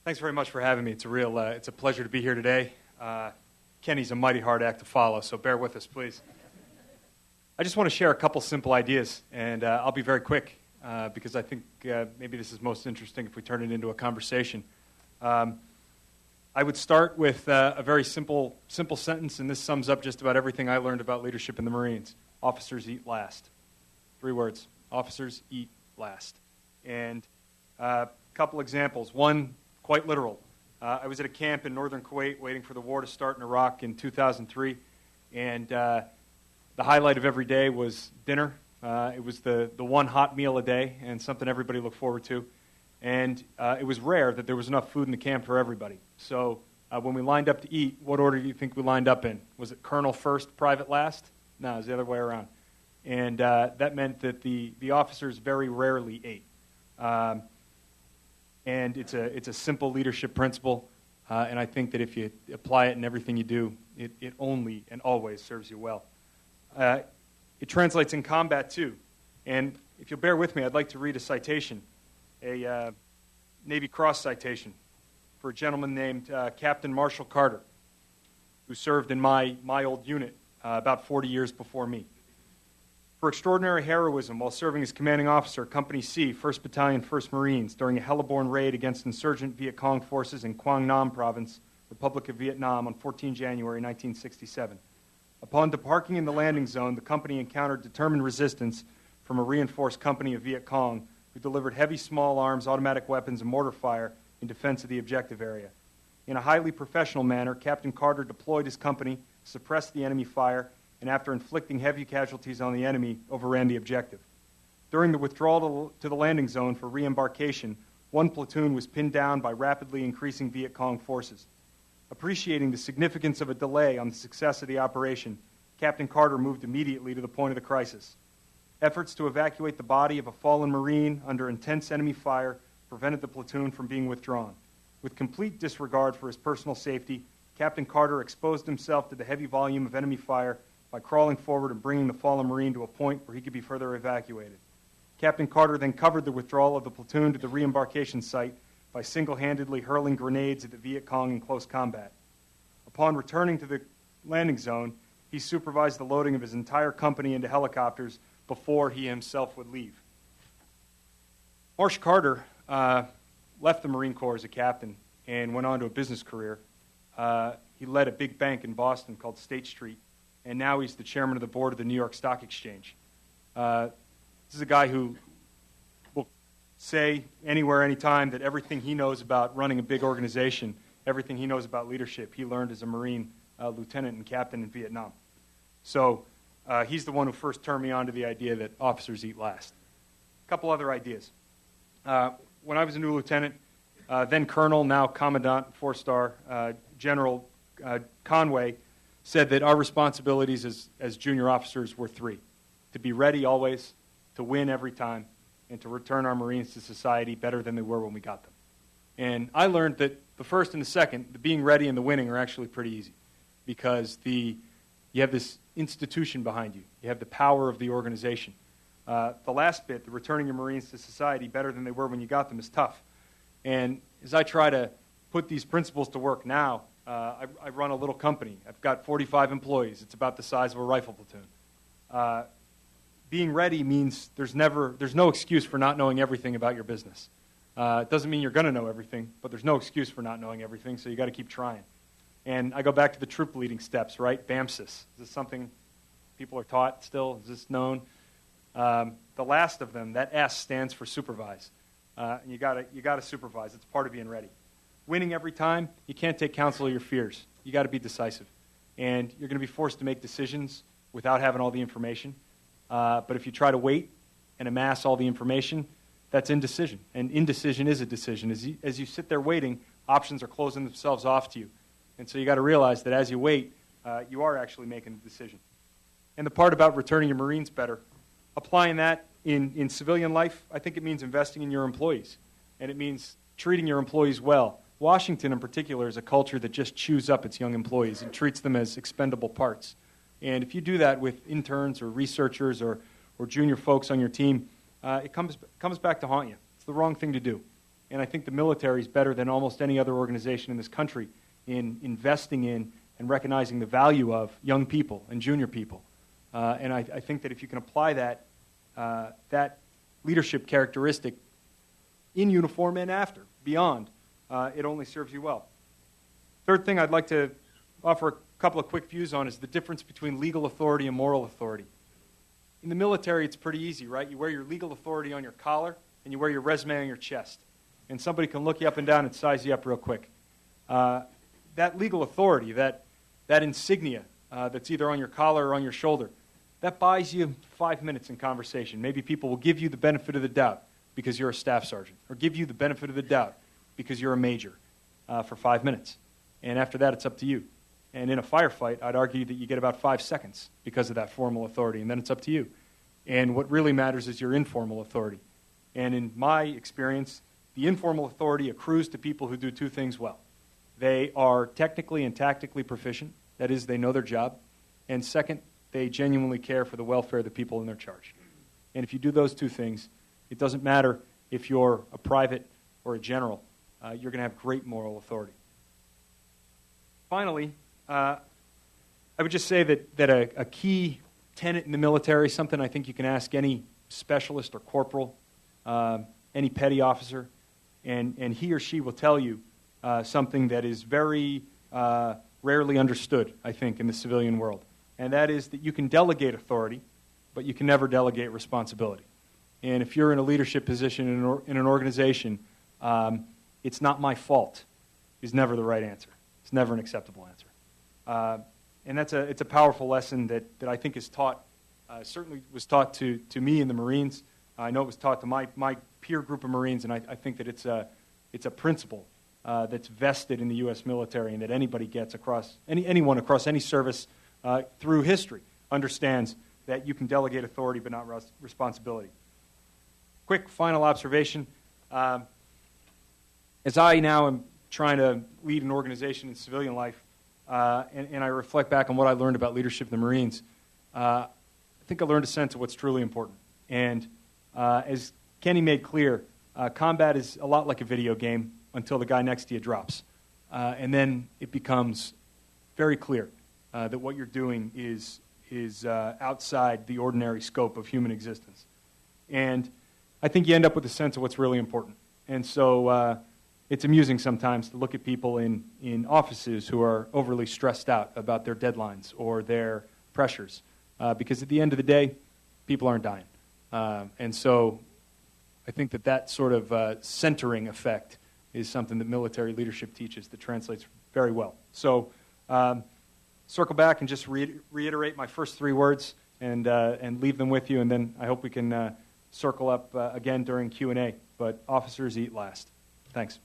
Thanks very much for having me. It's a pleasure to be here today. Kenny's a mighty hard act to follow, so bear with us, please. I just want to share a couple simple ideas, and I'll be very quick because I think maybe this is most interesting if we turn it into a conversation. I would start with a very simple sentence, and this sums up just about everything I learned about leadership in the Marines. Officers eat last. 3 words. Officers eat last. And a couple examples. One, quite literal. I was at a camp in northern Kuwait waiting for the war to start in Iraq in 2003, and the highlight of every day was dinner. It was the one hot meal a day and something everybody looked forward to. And it was rare that there was enough food in the camp for everybody. So when we lined up to eat, what order do you think we lined up in? Was it colonel first, private last? No, it was the other way around. And that meant that the officers very rarely ate. And it's a simple leadership principle, and I think that if you apply it in everything you do, it only and always serves you well. It translates in combat, too. And if you'll bear with me, I'd like to read a citation, a Navy Cross citation for a gentleman named Captain Marshall Carter, who served in my old unit about 40 years before me. For extraordinary heroism while serving as commanding officer, Company C, 1st Battalion, 1st Marines, during a heliborne raid against insurgent Viet Cong forces in Quang Nam Province, Republic of Vietnam, on 14 January 1967. Upon debarking in the landing zone, the company encountered determined resistance from a reinforced company of Viet Cong, who delivered heavy small arms, automatic weapons, and mortar fire in defense of the objective area. In a highly professional manner, Captain Carter deployed his company, suppressed the enemy fire, and after inflicting heavy casualties on the enemy, overran the objective. During the withdrawal to the landing zone for re-embarkation, one platoon was pinned down by rapidly increasing Viet Cong forces. Appreciating the significance of a delay on the success of the operation, Captain Carter moved immediately to the point of the crisis. Efforts to evacuate the body of a fallen Marine under intense enemy fire prevented the platoon from being withdrawn. With complete disregard for his personal safety, Captain Carter exposed himself to the heavy volume of enemy fire by crawling forward and bringing the fallen Marine to a point where he could be further evacuated. Captain Carter then covered the withdrawal of the platoon to the re-embarkation site by single-handedly hurling grenades at the Viet Cong in close combat. Upon returning to the landing zone, he supervised the loading of his entire company into helicopters before he himself would leave. Marsh Carter left the Marine Corps as a captain and went on to a business career. He led a big bank in Boston called State Street, and now he's the chairman of the board of the New York Stock Exchange. This is a guy who will say anywhere, anytime, that everything he knows about running a big organization, everything he knows about leadership, he learned as a Marine lieutenant and captain in Vietnam. So he's the one who first turned me on to the idea that officers eat last. A couple other ideas. When I was a new lieutenant, then colonel, now commandant, 4-star, General Conway, said that our responsibilities as junior officers were 3: to be ready always, to win every time, and to return our Marines to society better than they were when we got them. And I learned that the first and the second, the being ready and the winning, are actually pretty easy, because you have this institution behind you. You have the power of the organization. The last bit, the returning your Marines to society better than they were when you got them, is tough. And as I try to put these principles to work now, I run a little company. I've got 45 employees. It's about the size of a rifle platoon. Being ready means there's no excuse for not knowing everything about your business. It doesn't mean you're going to know everything, but there's no excuse for not knowing everything, so you got to keep trying. And I go back to the troop leading steps, right? BAMSIS. Is this something people are taught still? Is this known? The last of them, that S, stands for supervise. And you got to supervise. It's part of being ready. Winning every time, you can't take counsel of your fears. You got to be decisive. And you're going to be forced to make decisions without having all the information. But if you try to wait and amass all the information, that's indecision. And indecision is a decision. As you sit there waiting, options are closing themselves off to you. And so you got to realize that as you wait, you are actually making a decision. And the part about returning your Marines better, applying that in civilian life, I think it means investing in your employees. And it means treating your employees well. Washington, in particular, is a culture that just chews up its young employees and treats them as expendable parts. And if you do that with interns or researchers or junior folks on your team, it comes back to haunt you. It's the wrong thing to do. And I think the military is better than almost any other organization in this country in investing in and recognizing the value of young people and junior people. And I think that if you can apply that leadership characteristic in uniform and after, beyond, it only serves you well. Third thing I'd like to offer a couple of quick views on is the difference between legal authority and moral authority. In the military, it's pretty easy, right? You wear your legal authority on your collar, and you wear your resume on your chest. And somebody can look you up and down and size you up real quick. That legal authority, that insignia that's either on your collar or on your shoulder, that buys you 5 minutes in conversation. Maybe people will give you the benefit of the doubt because you're a staff sergeant, or give you the benefit of the doubt because you're a major for 5 minutes. And after that, it's up to you. And in a firefight, I'd argue that you get about 5 seconds because of that formal authority, and then it's up to you. And what really matters is your informal authority. And in my experience, the informal authority accrues to people who do two things well. They are technically and tactically proficient. That is, they know their job. And second, they genuinely care for the welfare of the people in their charge. And if you do those two things, it doesn't matter if you're a private or a general. You're going to have great moral authority. Finally, I would just say that a key tenet in the military, something I think you can ask any specialist or corporal, any petty officer, and he or she will tell you something that is very rarely understood, I think, in the civilian world. And that is that you can delegate authority, but you can never delegate responsibility. And if you're in a leadership position in an organization, it's not my fault is never the right answer. It's never an acceptable answer. And it's a powerful lesson that I think is taught, certainly was taught to me in the Marines. I know it was taught to my peer group of Marines, and I think that it's a principle that's vested in the U.S. military, and that anybody gets across, anyone across any service through history understands that you can delegate authority but not responsibility. Quick final observation. As I now am trying to lead an organization in civilian life, and I reflect back on what I learned about leadership in the Marines, I think I learned a sense of what's truly important. And as Kenny made clear, combat is a lot like a video game until the guy next to you drops. And then it becomes very clear that what you're doing is outside the ordinary scope of human existence. And I think you end up with a sense of what's really important. And so it's amusing sometimes to look at people in offices who are overly stressed out about their deadlines or their pressures, because at the end of the day, people aren't dying. And so I think that sort of centering effect is something that military leadership teaches that translates very well. So circle back and just reiterate my first 3 words and leave them with you, and then I hope we can circle up again during Q&A. But officers eat last. Thanks.